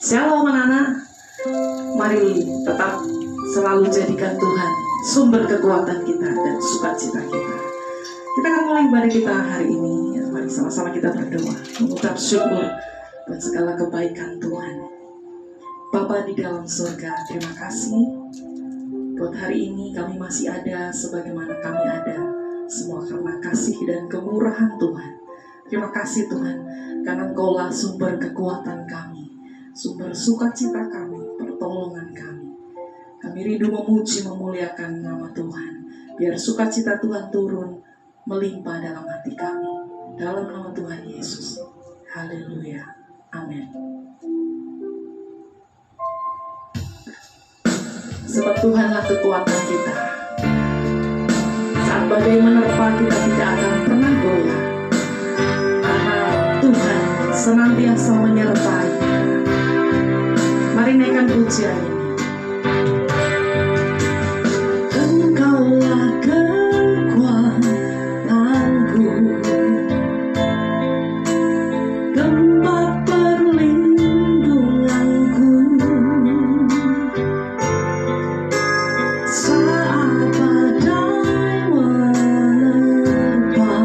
Shalom anak-anak, mari tetap selalu jadikan Tuhan sumber kekuatan kita dan sukacita kita. Kita akan mulai ibadah kita hari ini. Mari sama-sama kita berdoa, mengucap syukur buat segala kebaikan Tuhan. Bapa di dalam surga, terima kasih buat hari ini kami masih ada sebagaimana kami ada, semua karena kasih dan kemurahan Tuhan. Terima kasih Tuhan, karena Engkaulah sumber kekuatan kami, sumber sukacita kami, pertolongan kami. Kami rindu memuji, memuliakan nama Tuhan. Biar sukacita Tuhan turun, melimpah dalam hati kami. Dalam nama Tuhan Yesus. Haleluya. Amin. Sebab Tuhanlah kekuatan kita. Saat badai menerpa, kita tidak akan pernah goyah. Karena Tuhan senantiasa menyertai kita. Mari naikkan pujian ini. Engkaulah kekuatanku, tempat perlindunganku, saat badai menerpa,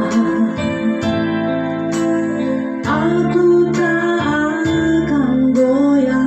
aku tak akan goyah.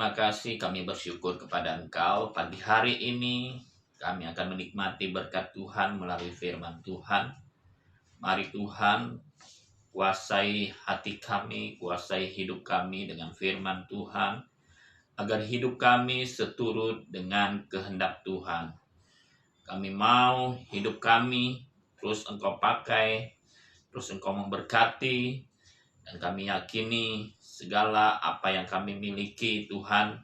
terima kasih, kami bersyukur kepada Engkau. Pagi hari ini kami akan menikmati berkat Tuhan melalui firman Tuhan. Mari Tuhan, kuasai hati kami, kuasai hidup kami dengan firman Tuhan, agar hidup kami seturut dengan kehendak Tuhan. Kami mau hidup kami terus Engkau pakai, terus Engkau memberkati, dan kami yakini segala apa yang kami miliki Tuhan,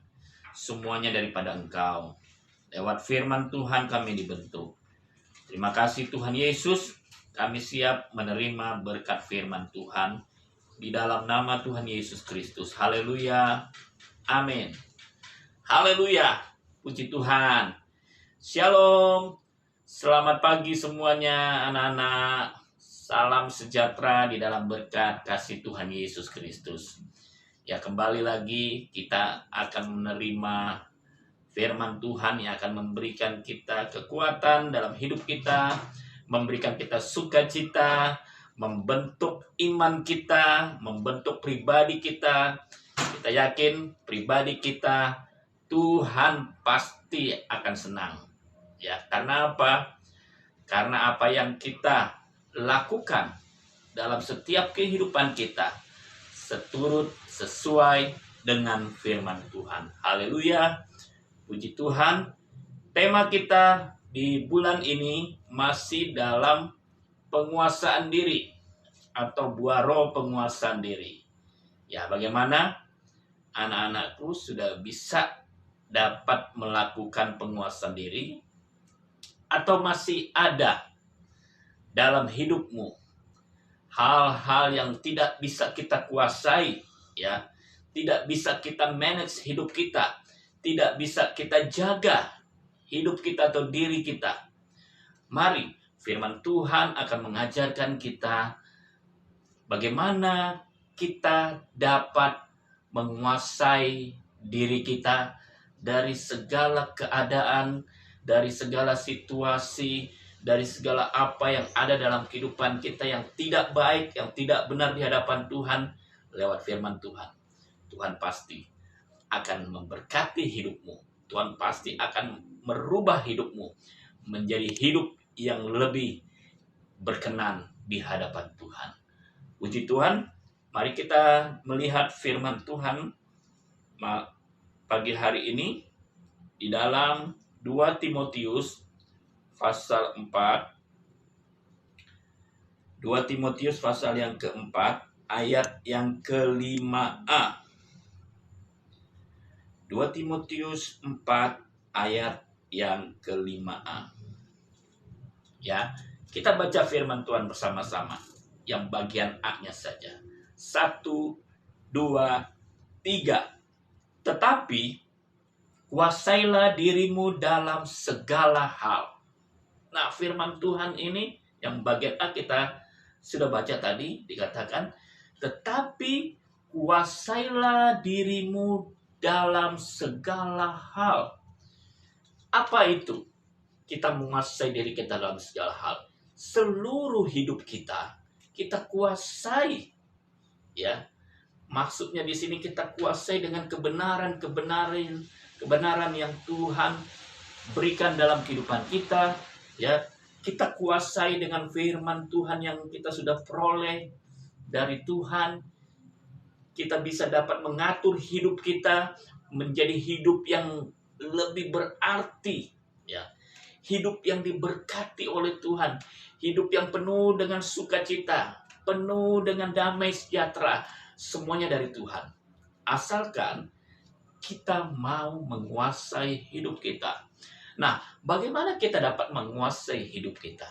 semuanya daripada Engkau. Lewat firman Tuhan kami dibentuk. Terima kasih Tuhan Yesus, kami siap menerima berkat firman Tuhan di dalam nama Tuhan Yesus Kristus. Haleluya. Amin. Haleluya. Puji Tuhan. Shalom. Selamat pagi semuanya anak-anak. Salam sejahtera di dalam berkat kasih Tuhan Yesus Kristus. Ya, kembali lagi kita akan menerima firman Tuhan yang akan memberikan kita kekuatan dalam hidup kita, memberikan kita sukacita, membentuk iman kita, membentuk pribadi kita. Kita yakin pribadi kita Tuhan pasti akan senang. Ya, karena apa? Karena apa yang kita lakukan dalam setiap kehidupan kita sesuai dengan firman Tuhan. Haleluya. Puji Tuhan. Tema kita di bulan ini masih dalam penguasaan diri atau buah roh penguasaan diri. Ya, bagaimana anak-anakku sudah bisa dapat melakukan penguasaan diri atau masih ada dalam hidupmu hal-hal yang tidak bisa kita kuasai, ya, tidak bisa kita manage hidup kita, tidak bisa kita jaga hidup kita atau diri kita. Mari firman Tuhan akan mengajarkan kita bagaimana kita dapat menguasai diri kita dari segala keadaan, dari segala situasi, dari segala apa yang ada dalam kehidupan kita yang tidak baik, yang tidak benar di hadapan Tuhan. Lewat firman Tuhan, Tuhan pasti akan memberkati hidupmu. Tuhan pasti akan merubah hidupmu menjadi hidup yang lebih berkenan di hadapan Tuhan. Puji Tuhan. Mari kita melihat firman Tuhan pagi hari ini di dalam 2 Timotius pasal 4. 2 Timotius pasal yang keempat, ayat yang ke-5a. 2 Timotius 4 ayat yang ke-5a. Ya, kita baca firman Tuhan bersama-sama. Yang bagian A-nya saja. 1, 2, 3. Tetapi kuasailah dirimu dalam segala hal. Nah, firman Tuhan ini yang bagian A kita sudah baca tadi, dikatakan, tetapi kuasailah dirimu dalam segala hal. Apa itu? Kita menguasai diri kita dalam segala hal. Seluruh hidup kita kuasai. Ya. Maksudnya di sini kita kuasai dengan kebenaran yang Tuhan berikan dalam kehidupan kita. Ya, kita kuasai dengan firman Tuhan yang kita sudah peroleh dari Tuhan. Kita bisa dapat mengatur hidup kita menjadi hidup yang lebih berarti, ya. Hidup yang diberkati oleh Tuhan, hidup yang penuh dengan sukacita, penuh dengan damai sejahtera, semuanya dari Tuhan. Asalkan kita mau menguasai hidup kita. Nah, bagaimana kita dapat menguasai hidup kita?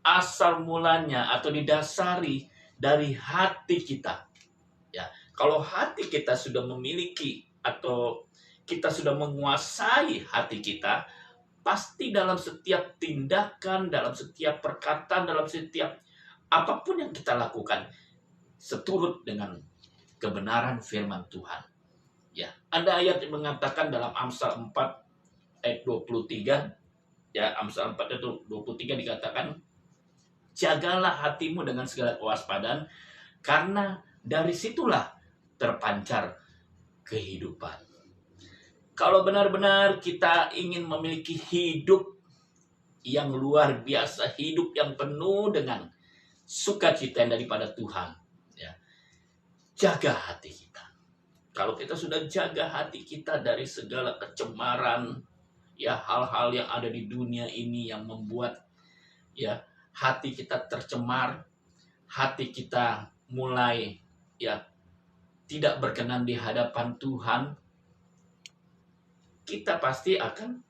Asal mulanya atau didasari dari hati kita. Ya, kalau hati kita sudah memiliki atau kita sudah menguasai hati kita, pasti dalam setiap tindakan, dalam setiap perkataan, dalam setiap apapun yang kita lakukan seturut dengan kebenaran firman Tuhan. Ya, ada ayat yang mengatakan dalam Amsal 4 ayat 23, ya, Amsal 4 ayat 23 dikatakan, jagalah hatimu dengan segala kewaspadaan, karena dari situlah terpancar kehidupan. Kalau benar-benar kita ingin memiliki hidup yang luar biasa, hidup yang penuh dengan sukacita yang daripada Tuhan, ya, jaga hati kita. Kalau kita sudah jaga hati kita dari segala kecemaran, ya, hal-hal yang ada di dunia ini yang membuat, ya, hati kita tercemar, hati kita mulai, ya, tidak berkenan di hadapan Tuhan, kita pasti akan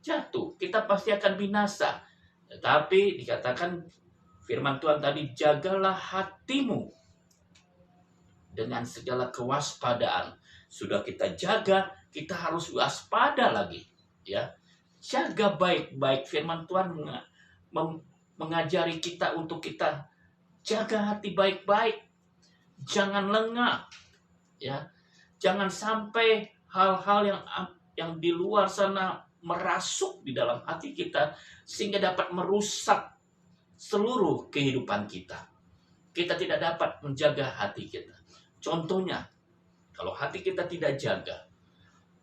jatuh, kita pasti akan binasa. Tetapi dikatakan firman Tuhan tadi, jagalah hatimu dengan segala kewaspadaan. Sudah kita jaga, kita harus waspada lagi, ya. Jaga baik-baik. Firman Tuhan mengajari kita untuk kita jaga hati baik-baik. Jangan lengah, ya. Jangan sampai hal-hal yang di luar sana merasuk di dalam hati kita sehingga dapat merusak seluruh kehidupan kita. Kita tidak dapat menjaga hati kita. Contohnya, kalau hati kita tidak jaga,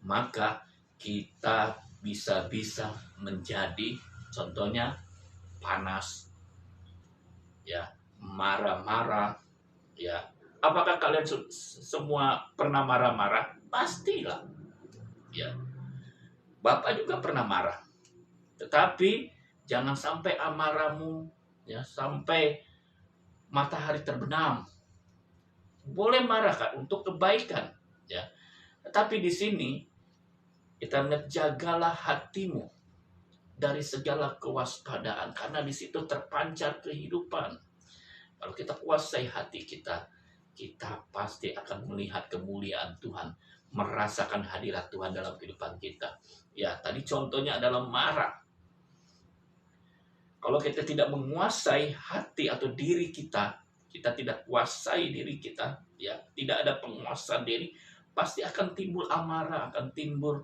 maka kita bisa-bisa menjadi, contohnya, panas, ya, marah-marah, ya. Apakah kalian semua pernah marah-marah? Pastilah, ya. Bapak juga pernah marah. Tetapi jangan sampai amarahmu, ya, sampai matahari terbenam. Boleh marah kan untuk kebaikan, ya. Tetapi di sini kita melihat, jagalah hatimu dari segala kewaspadaan, karena di situ terpancar kehidupan. Kalau kita kuasai hati kita, kita pasti akan melihat kemuliaan Tuhan, merasakan hadirat Tuhan dalam kehidupan kita. Ya, tadi contohnya adalah marah. Kalau kita tidak menguasai hati atau diri kita, kita tidak kuasai diri kita, ya, tidak ada penguasaan diri, pasti akan timbul amarah, akan timbul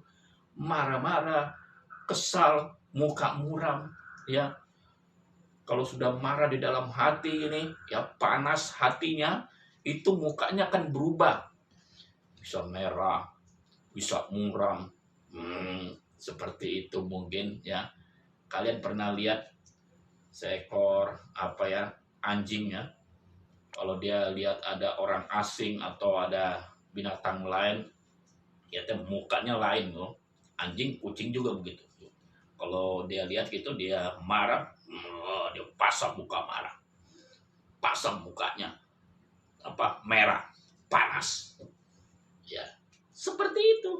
marah-marah, kesal, muka muram, ya. Kalau sudah marah di dalam hati ini, ya, panas hatinya, itu mukanya akan berubah. Bisa merah, bisa muram, seperti itu mungkin, ya. Kalian pernah lihat seekor anjing, ya. Kalau dia lihat ada orang asing atau ada binatang lain, ya, mukanya lain loh. Anjing, kucing juga begitu. Kalau dia lihat gitu, dia marah, dia pasang muka marah, pasang mukanya merah, panas, ya, seperti itu.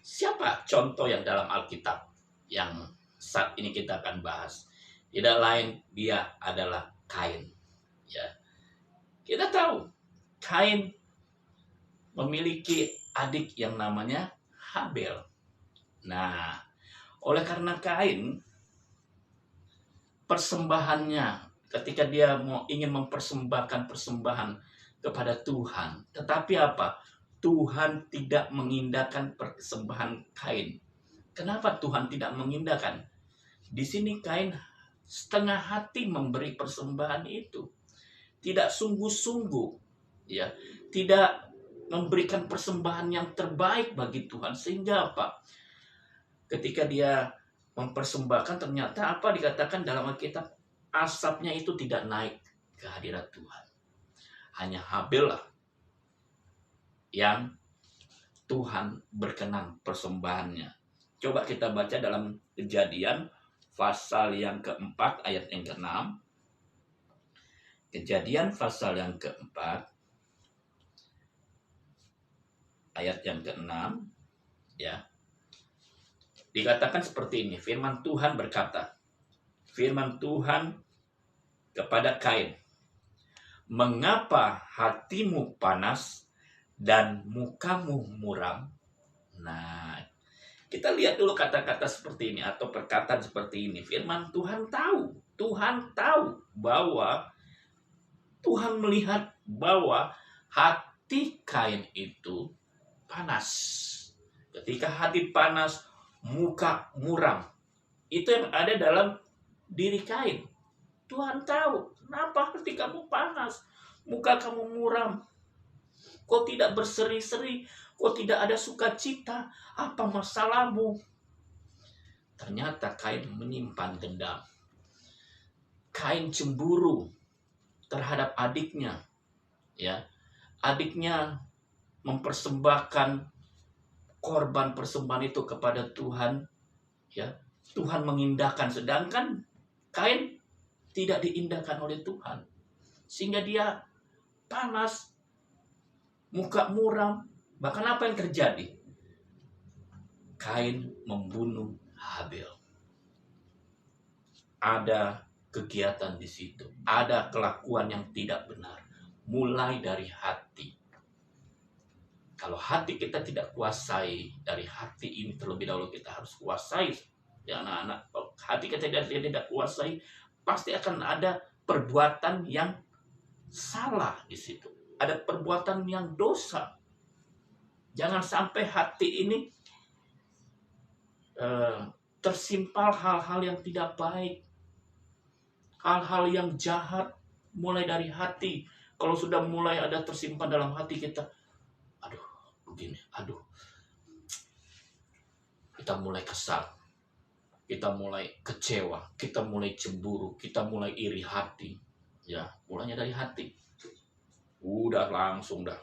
Siapa contoh yang dalam Alkitab yang saat ini kita akan bahas? Tidak lain, dia adalah Kain, ya. Kita tahu Kain memiliki adik yang namanya Habel. Nah, oleh karena Kain, persembahannya ketika dia ingin mempersembahkan persembahan kepada Tuhan, tetapi apa? Tuhan tidak mengindahkan persembahan Kain. Kenapa Tuhan tidak mengindahkan? Di sini Kain setengah hati memberi persembahan itu, tidak sungguh-sungguh, ya, tidak memberikan persembahan yang terbaik bagi Tuhan, sehingga apa? Ketika dia mempersembahkan, ternyata apa dikatakan dalam Alkitab? Asapnya itu tidak naik ke hadirat Tuhan. Hanya Habel lah yang Tuhan berkenan persembahannya. Coba kita baca dalam Kejadian pasal yang keempat ayat yang ke-6. Kejadian pasal yang keempat ayat yang ke-6, ya. Dikatakan seperti ini, firman Tuhan berkata, firman Tuhan kepada Kain, mengapa hatimu panas dan mukamu muram? Nah, kita lihat dulu kata-kata seperti ini atau perkataan seperti ini. Firman Tuhan tahu bahwa Tuhan melihat bahwa hati Kain itu panas. Ketika hati panas, muka muram. Itu yang ada dalam diri Kain. Tuhan tahu, kenapa hati kamu panas, muka kamu muram. Kok tidak berseri-seri? Kok tidak ada sukacita? Apa masalahmu? Ternyata Kain menyimpan dendam. Kain cemburu terhadap adiknya. Ya, adiknya mempersembahkan korban persembahan itu kepada Tuhan. Ya, Tuhan mengindahkan, sedangkan Kain tidak diindahkan oleh Tuhan. Sehingga dia panas, muka muram. Bahkan apa yang terjadi? Kain membunuh Habel. Ada kegiatan di situ. Ada kelakuan yang tidak benar. Mulai dari hati. Kalau hati kita tidak kuasai, dari hati ini terlebih dahulu kita harus kuasai. Ya anak-anak, kalau hati kita tidak kuasai, pasti akan ada perbuatan yang salah di situ. Ada perbuatan yang dosa. Jangan sampai hati ini tersimpal hal-hal yang tidak baik. Hal-hal yang jahat mulai dari hati. Kalau sudah mulai ada tersimpan dalam hati kita, aduh begini, aduh, kita mulai kesal, kita mulai kecewa, kita mulai cemburu, kita mulai iri hati. Ya, mulainya dari hati. Udah langsung dah.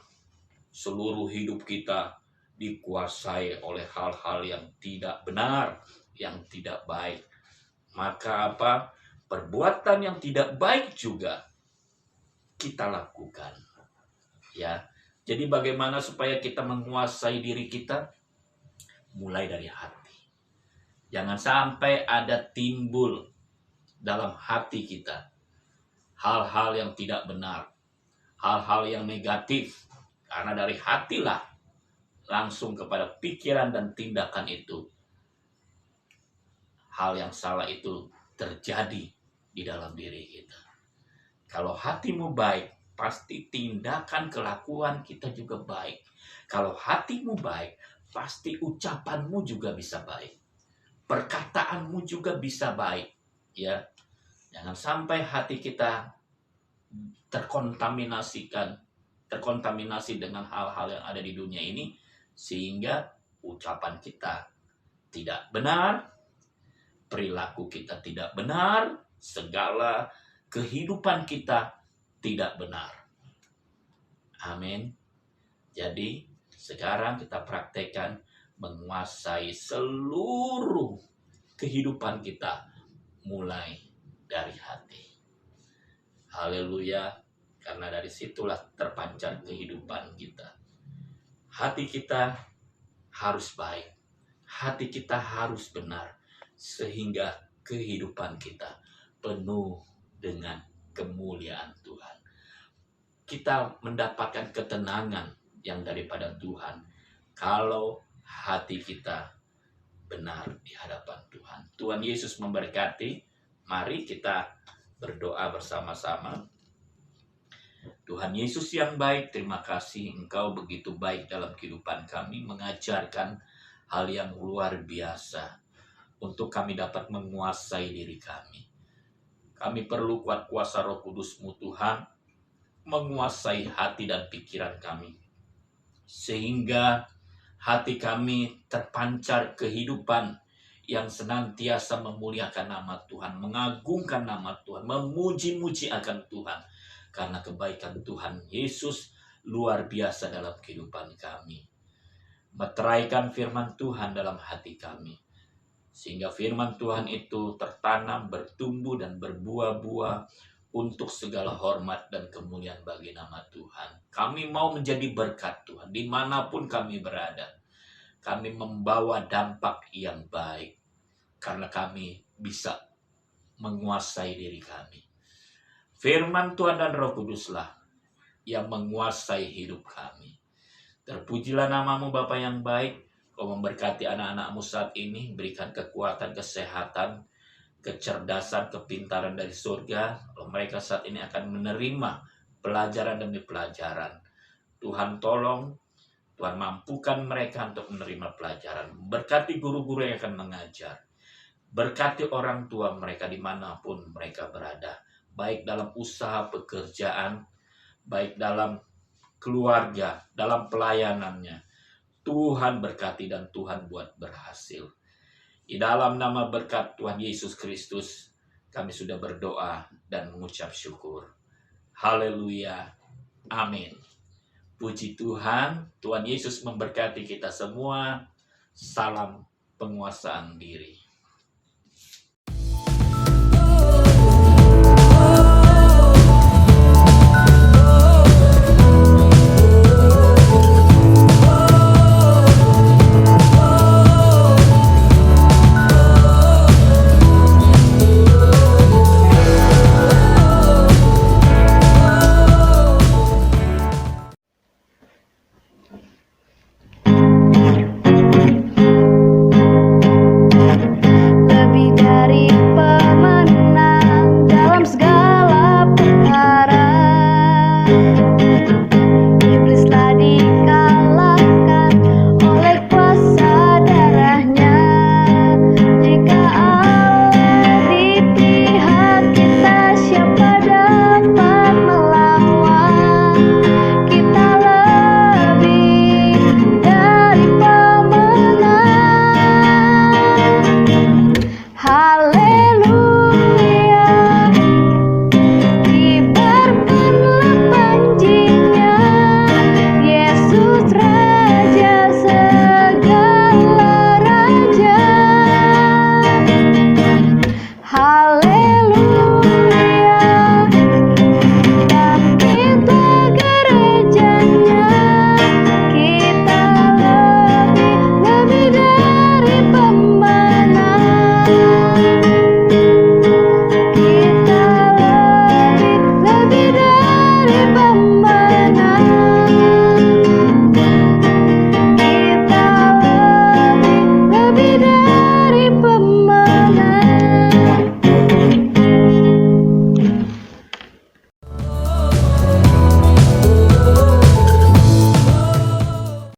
Seluruh hidup kita dikuasai oleh hal-hal yang tidak benar, yang tidak baik. Maka apa? Perbuatan yang tidak baik juga kita lakukan. Ya. Jadi bagaimana supaya kita menguasai diri kita? Mulai dari hati. Jangan sampai ada timbul dalam hati kita hal-hal yang tidak benar, hal-hal yang negatif. Karena dari hatilah langsung kepada pikiran dan tindakan itu, hal yang salah itu terjadi di dalam diri kita. Kalau hatimu baik, pasti tindakan kelakuan kita juga baik. Kalau hatimu baik, pasti ucapanmu juga bisa baik. Perkataanmu juga bisa baik. Ya, jangan sampai hati kita terkontaminasi dengan hal-hal yang ada di dunia ini, sehingga ucapan kita tidak benar, perilaku kita tidak benar, segala kehidupan kita tidak benar. Amin. Jadi sekarang kita praktekkan menguasai seluruh kehidupan kita mulai dari hati. Haleluya. Karena dari situlah terpancar kehidupan kita. Hati kita harus baik. Hati kita harus benar. Sehingga kehidupan kita penuh dengan kemuliaan Tuhan. Kita mendapatkan ketenangan yang daripada Tuhan kalau hati kita benar di hadapan Tuhan. Tuhan Yesus memberkati. Mari kita berdoa bersama-sama. Tuhan Yesus yang baik, terima kasih Engkau begitu baik dalam kehidupan kami, mengajarkan hal yang luar biasa untuk kami dapat menguasai diri kami. Kami perlu kuat kuasa Roh Kudus-Mu Tuhan, menguasai hati dan pikiran kami, sehingga hati kami terpancar kehidupan yang senantiasa memuliakan nama Tuhan, mengagungkan nama Tuhan, memuji-muji akan Tuhan. Karena kebaikan Tuhan Yesus luar biasa dalam kehidupan kami. Meteraikan firman Tuhan dalam hati kami. Sehingga firman Tuhan itu tertanam, bertumbuh, dan berbuah-buah untuk segala hormat dan kemuliaan bagi nama Tuhan. Kami mau menjadi berkat Tuhan dimanapun kami berada. Kami membawa dampak yang baik. Karena kami bisa menguasai diri kami. Firman Tuhan dan Roh Kuduslah yang menguasai hidup kami. Terpujilah nama-Mu Bapa yang baik. Kau memberkati anak-anak-Mu saat ini. Berikan kekuatan, kesehatan, kecerdasan, kepintaran dari surga. Kalau mereka saat ini akan menerima pelajaran demi pelajaran. Tuhan tolong, Tuhan mampukan mereka untuk menerima pelajaran. Berkati guru-guru yang akan mengajar. Berkati orang tua mereka dimanapun mereka berada. Baik dalam usaha pekerjaan, baik dalam keluarga, dalam pelayanannya. Tuhan berkati dan Tuhan buat berhasil. Di dalam nama berkat Tuhan Yesus Kristus, kami sudah berdoa dan mengucap syukur. Haleluya. Amin. Puji Tuhan, Tuhan Yesus memberkati kita semua. Salam penguasaan diri.